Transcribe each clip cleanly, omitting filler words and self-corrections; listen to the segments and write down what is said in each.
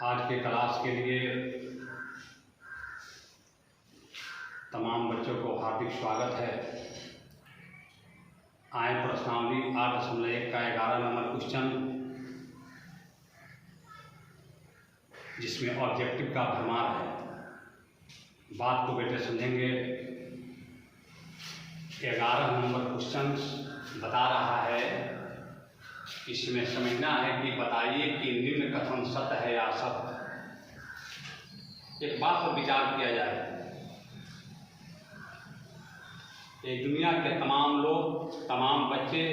आज के क्लास के लिए तमाम बच्चों को हार्दिक स्वागत है। आए प्रश्नावली 8.1 का 11 नंबर क्वेश्चन, जिसमें ऑब्जेक्टिव का भरमार है। बात को बेटे समझेंगे। 11 नंबर क्वेश्चन बता रहा है, इसमें समझना है कि बताइए कि निम्न कथन सत्य है या असत्य। एक बात पर विचार किया जाए। ये दुनिया के तमाम लोग, तमाम बच्चे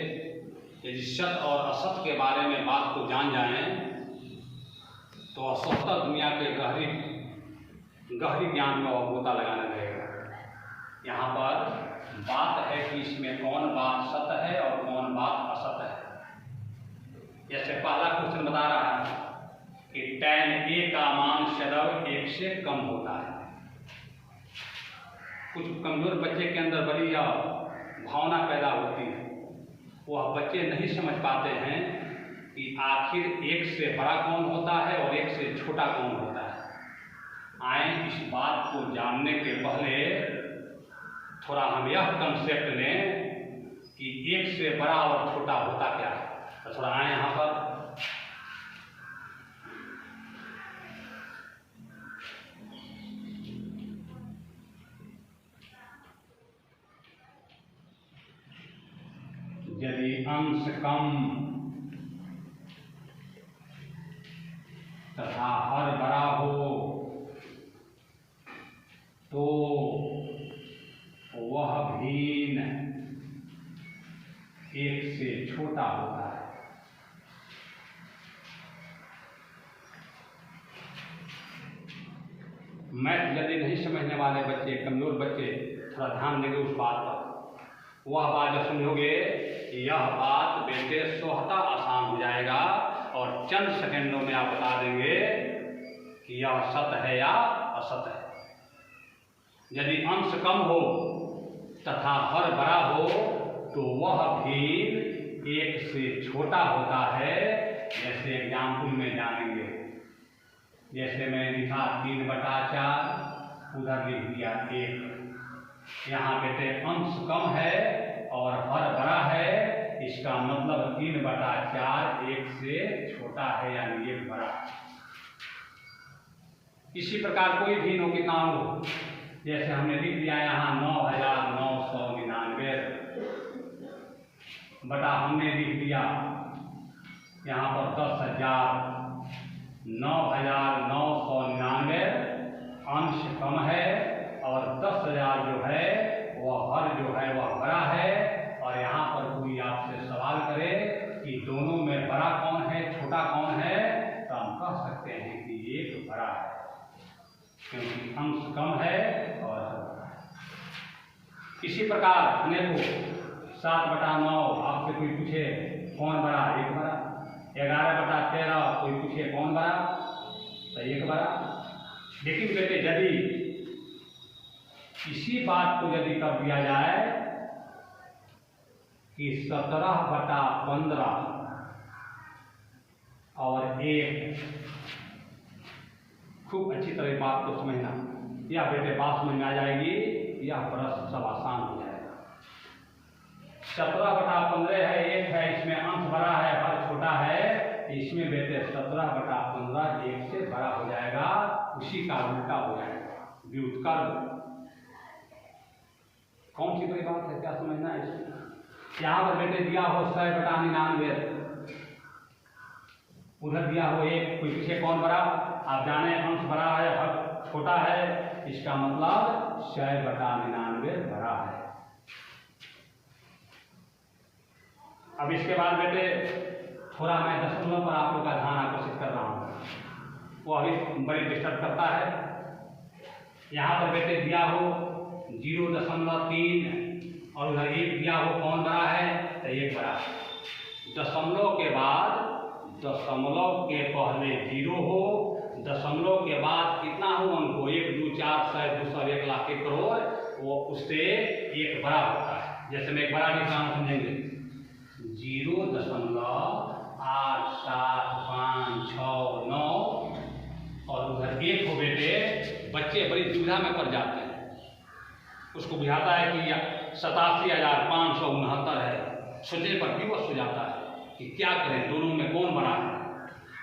यदि सत्य और असत्य के बारे में बात को जान जाएं तो असत्य दुनिया के गहरी ज्ञान का गोता लगाने लगेगा। यहाँ पर बात है कि इसमें कौन बात सत्य है और कौन बात असत्य है। जैसे पहला क्वेश्चन बता रहा है कि tan a का मान सदैव 1 से कम होता है। कुछ कमजोर बच्चे के अंदर बड़ी भावना पैदा होती है। वह बच्चे नहीं समझ पाते हैं कि आखिर 1 से बड़ा कौन होता है और 1 से छोटा कौन होता है। आए इस बात को जानने के पहले थोड़ा हम यह कंसेप्ट लें कि 1 से बड़ा और छोटा होता क्या है। तो थोड़ा आए यहाँ पर। यदि अंश कम तथा हर बड़ा हो तो वह भिन्न 1 से छोटा होता है। मैथ यदि नहीं समझने वाले बच्चे, कमजोर बच्चे, थोड़ा ध्यान देंगे उस बात पर। वह बात जब समझोगे, यह बात बेटे स्वतः आसान हो जाएगा और चंद सेकंडों में आप बता देंगे कि यह सत्य है या असत्य है। यदि अंश कम हो तथा हर बड़ा हो तो वह भिन्न 1 से छोटा होता है। जैसे एग्जाम्पल में जानेंगे। जैसे मैं लिखा 3/4, उधर लिख दिया 1। यहाँ बेटे अंश कम है और हर बड़ा है, इसका मतलब 3/4 1 से छोटा है, यानी 1 बड़ा। इसी प्रकार कोई भी भिन्न कितना हो, जैसे हमने लिख दिया यहाँ 9,999 बटा हमने लिख दिया यहाँ पर 10,000। 9,999 अंश कम है और 10,000 जो है वह हर जो है वह बड़ा है। और यहाँ पर कोई आपसे सवाल करे कि दोनों में बड़ा कौन है, छोटा कौन है, तो हम कह सकते हैं कि 1 बड़ा है, क्योंकि अंश कम है और हर बड़ा है। इसी प्रकार देखो 7/9, आपसे कोई पूछे कौन बड़ा, 1 बड़ा। 11/13, कोई पूछे कौन बड़ा, तो 1 बड़ा। लेकिन बेटे यदि इसी बात को यदि कर दिया जाए कि 17/15 और 1, खूब अच्छी तरह बात को समझना, यह बेटे बात समझ में आ जाएगी। यह प्रश्न सब आसान हो जाएगा। 17/15 है, 1 है, इसमें अंश बड़ा है, हर छोटा है। इसमें बेटे 17/15 1 से बड़ा हो जाएगा। उसी का उल्टा हो जाएगा, व्युत्क्रम। कौन सी बड़ी बात है, क्या समझना है इसमें। यहाँ पर बेटे दिया हो 100/99, उधर दिया हो 1, कोई पीछे कौन बड़ा, आप जाने अंश बड़ा है हर छोटा है, इसका मतलब 100/99 बड़ा है। अब इसके बाद बेटे थोड़ा मैं दशमलव पर आप लोग का ध्यान आकर्षित कर रहा हूँ, वो अभी बड़ी डिस्टर्ब करता है। यहाँ पर बेटे दिया हो 0.3 और उधर 1 दिया हो, कौन बड़ा है, तो 1 बड़ा। दशमलव के बाद, दशमलव के पहले 0 हो, दशमलव के बाद कितना हो अंक हो, 1, 2, 4, 100, 200, 1 लाख, 1 करोड़, वो उससे 1 बड़ा होता है। जैसे मैं एक बड़ा लिख रहा हूँ, समझेंगे। 0.875669 दुविधा में पड़ जाते हैं। उसको बुझाता है कि 87,569 है, सोचने पर विवश हो जाता है कि क्या करें, दोनों में कौन बड़ा है।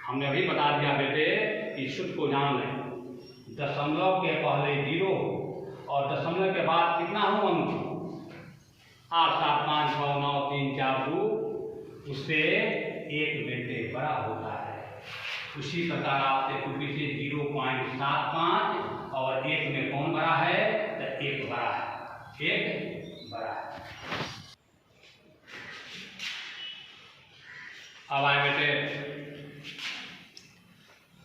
हमने अभी बता दिया बेटे कि सूत्र को जान लें, दशमलव के पहले 0 हो और दशमलव के बाद कितना हो अंक, 8, 7, 5, 6, 9, 3, 4, 2, उससे एक बेटे बड़ा होता है। उसी प्रकार आपसे पूछी से 0.75 और एक में कौन बड़ा है, तो एक बड़ा है, एक बड़ा है। अब आए बेटे,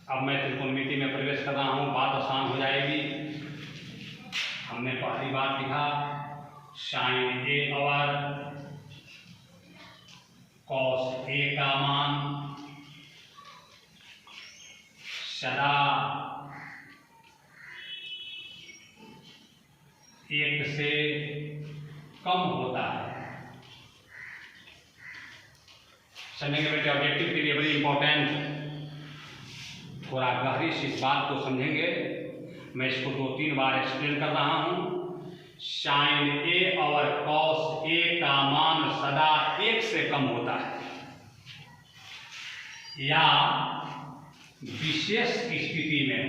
अब मैं त्रिकोणमिति में प्रवेश कर रहा हूँ, बात आसान हो जाएगी। हमने पहली बात लिखा साइन ए और कॉस ए का मान सदा 1 से कम होता है। समझेंगे बेटे, ऑब्जेक्टिव के लिए बड़ी इंपॉर्टेंट, थोड़ा गहरी से इस बात को समझेंगे। मैं इसको 2-3 बार एक्सप्लेन कर रहा हूं। साइन ए और कॉस ए का मान सदा 1 से कम होता है, या विशेष स्थिति में,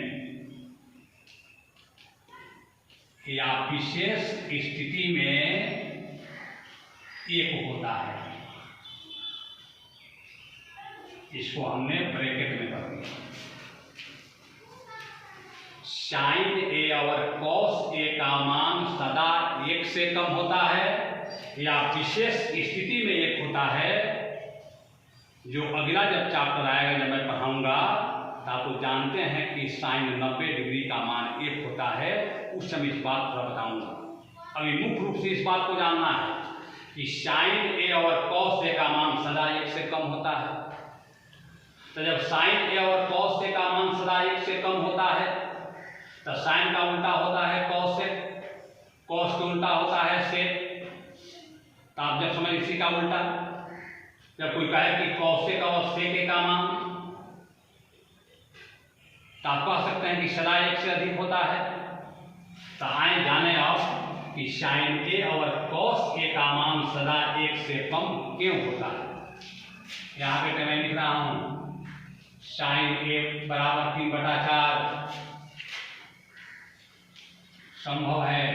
एक होता है। इसको हमने ब्रैकेट में कर दिया। साइन ए और कॉस ए का मान सदा 1 से कम होता है, या विशेष स्थिति में 1 होता है। जो अगला जब चैप्टर आएगा, जब मैं पढ़ाऊंगा, तो आप जानते हैं कि साइन 90 डिग्री का मान 1 होता है। उस समय इस बात को बताऊंगा। अभी मुख्य रूप से इस बात को जानना है कि साइन ए और कॉस ए का मान सदा 1 से कम होता है। तो जब साइन ए और कॉस ए का मान सदा 1 से कम होता है, तो साइन का उल्टा होता है कॉस से, कॉस का उल्टा होता है सेक। तो आप जब समझ इसी का उल्टा, जब कोई कहे कि कॉस से का और सेक का मान, तो आप कह सकते हैं कि सदा 1 से अधिक होता है। तो आए जाने आप कि साइन ए और कॉस ए का मान सदा 1 से कम क्यों होता है। यहाँ पे मैं लिख रहा हूं साइन ए बराबर 3/4 संभव है,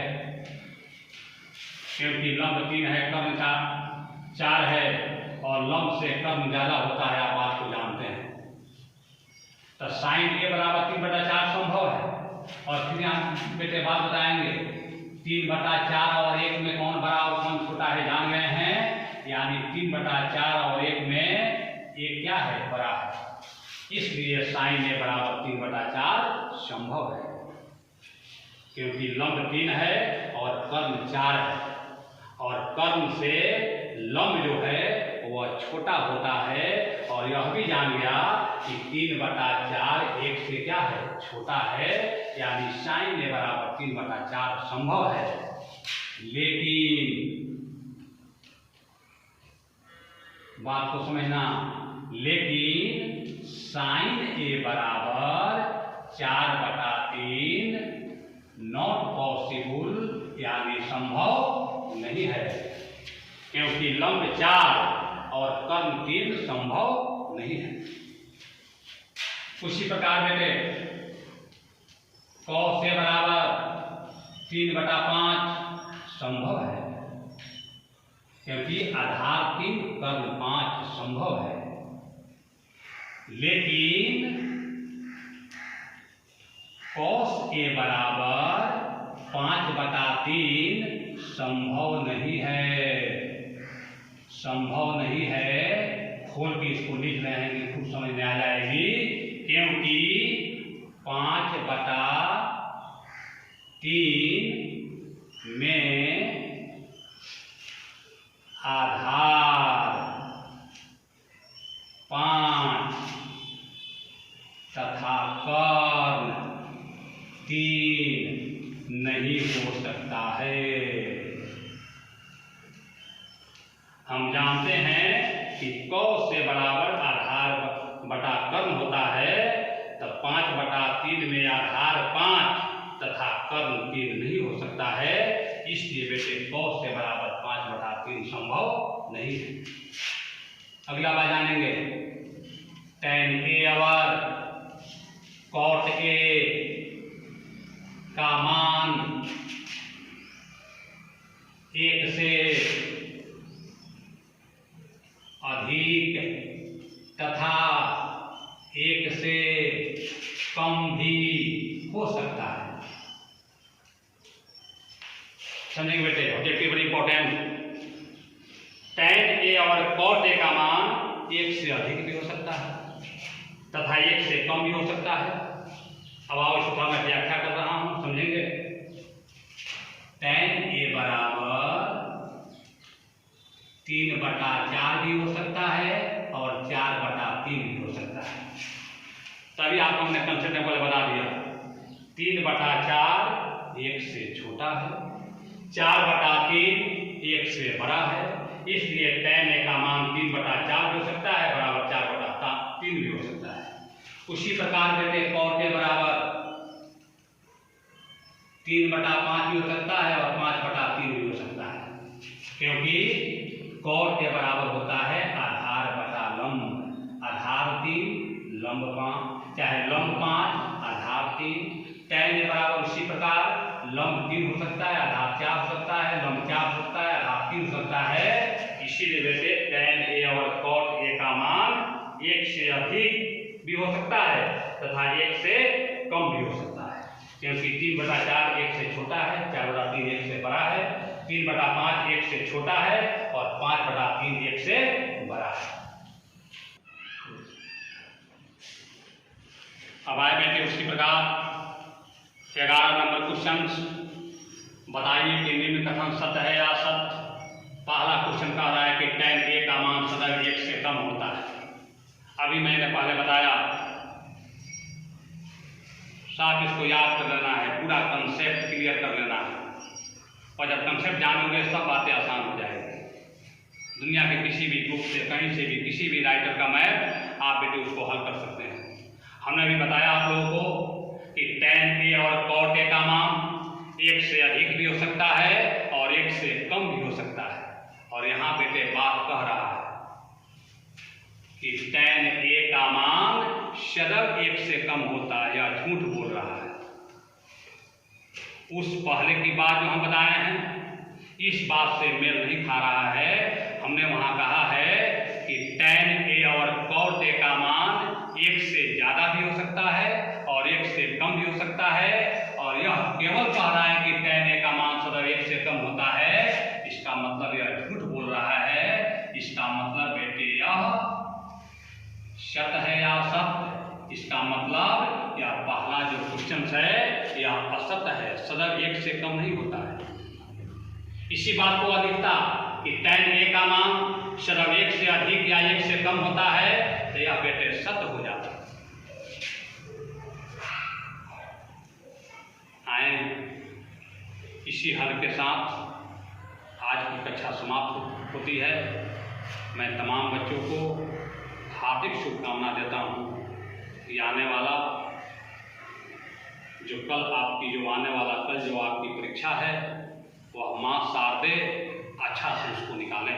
क्योंकि लंब 3 है, कर्ण 4 है, और लंब से कर्ण ज्यादा होता है, आप बात को जानते हैं। तो साइन ए बराबर 3/4 संभव है। और फिर यहाँ बेटे बात बताएंगे 3/4 और 1 में कौन बड़ा और कौन छोटा है, जान गए हैं। यानी 3/4 और 1 में 1 क्या है, बड़ा है। इसलिए साइन ए बराबर 3/4 संभव है, क्योंकि लंब 3 है और कर्ण 4 है, और कर्ण से लंब जो है वह छोटा होता है। और यह भी जान गया कि 3/4 1 से क्या है, छोटा है। यानी साइन ए बराबर 3/4 संभव है। लेकिन बात को समझना, लेकिन साइन ए बराबर 4/3 नॉट पॉसिबल, यानी संभव नहीं है, क्योंकि लंब 4 और कर्ण 3 संभव नहीं है। उसी प्रकार बेटे कॉस ए बराबर 3/5 संभव है, क्योंकि आधार 3 कर्ण 5 संभव है। लेकिन कॉस ए बराबर 5/3 संभव नहीं है, संभव नहीं है। खोल के इसको लिख रहे हैं कि खूब समझ में आ जाएगी, क्योंकि 5/3 में आधार 5 तथा कर्ण 3 नहीं हो सकता है। हम जानते हैं कि कॉस से बराबर आधार बटा कर्ण होता है, तो 5/3 में आधार 5 तथा तथा कर्ण 3 नहीं हो सकता है, इसलिए बेटे cos से बराबर 5/3 संभव नहीं है। अगला बात जानेंगे, tan a और cot a का मान 1 से अधिक तथा 1 से कम भी हो सकता है। समझेंगे बेटे, objective very important. tan a और cot a का मान 1 से अधिक भी हो सकता है तथा 1 से कम भी हो सकता है। अब आओ इसको मैं व्याख्या कर रहा हूं, समझेंगे। tan a बराबर 3/4 भी हो सकता है और 4/3 भी हो सकता है। तभी आपको हमने कंसेप्ट में बता दिया, 3/4 1 से छोटा है, 4/3 1 से बड़ा है, इसलिए tan a का मान 3/4 भी हो सकता है बराबर 4/3 भी हो सकता है। उसी प्रकार बेटे cot a बराबर 3/5 भी हो सकता है और 5/3 भी हो सकता है, क्योंकि cot a बराबर होता है आधार बटा लंब। आधार 3 लंब 5, चाहे लंब 5 आधार 3। tan a बराबर उसी प्रकार लंब 3 हो सकता है, आधार 4 हो सकता है, लंब 4 हो सकता है, आधार 3 हो सकता है। इसीलिए बेटे tan a और cot a का मान 1 से अधिक भी हो सकता है तथा 1 से कम भी हो सकता है, क्योंकि 3/4 1 से छोटा है, 4/3 1 से बड़ा है, 3/5 1 से छोटा है और 5/3 1 से बड़ा है। अब आए बेटे उसी प्रकार 11 नंबर क्वेश्चन। बताइए कि निम्न कथन सत्य है या असत्य। पहला क्वेश्चन कह रहा है कि tan a का मान सदैव 1 से कम होता है। अभी मैंने पहले बताया, साथ इसको याद कर लेना है, पूरा कंसेप्ट क्लियर कर लेना है, और जब कंसेप्ट जानोगे सब बातें आसान हो जाएगी। दुनिया के किसी भी बुक से, कहीं से भी, किसी भी राइटर का मैथ आप बेटे उसको हल कर सकते हैं। हमने भी बताया आप लोगों को कि tan a और cot a का मान 1 से अधिक भी हो सकता है और 1 से कम भी हो सकता है, और यहाँ बेटे बात कह रहा है कि tan a का मान सदैव 1 से कम होता है, या झूठ बोल रहा है। उस पहले की बात जो हम बताए हैं इस बात से मेल नहीं खा रहा है। हमने वहां कहा है कि tan a और cot a का मान 1 से ज्यादा भी हो सकता है और 1 से कम भी हो सकता है, और यह केवल कह रहा है कि tan a का मान सदैव 1 से कम होता है। इसका मतलब यह झूठ बोल रहा है। इसका मतलब बेटे यह सत्य है या असत्य। इसका मतलब यह पहला जो क्वेश्चन है यह असत्य है, सदैव 1 से कम नहीं होता है। इसी बात को अधिकता कि tan a का मान सदैव 1 से अधिक या 1 से कम होता है, तो यह बेटे सत्य हो जाता है। आए इसी हल के साथ आज की कक्षा समाप्त होती है। मैं तमाम बच्चों को हार्दिक शुभकामना देता हूँ कि आने वाला जो आने वाला कल जो आपकी परीक्षा है वह माँ शारदे अच्छा से उसको निकालें।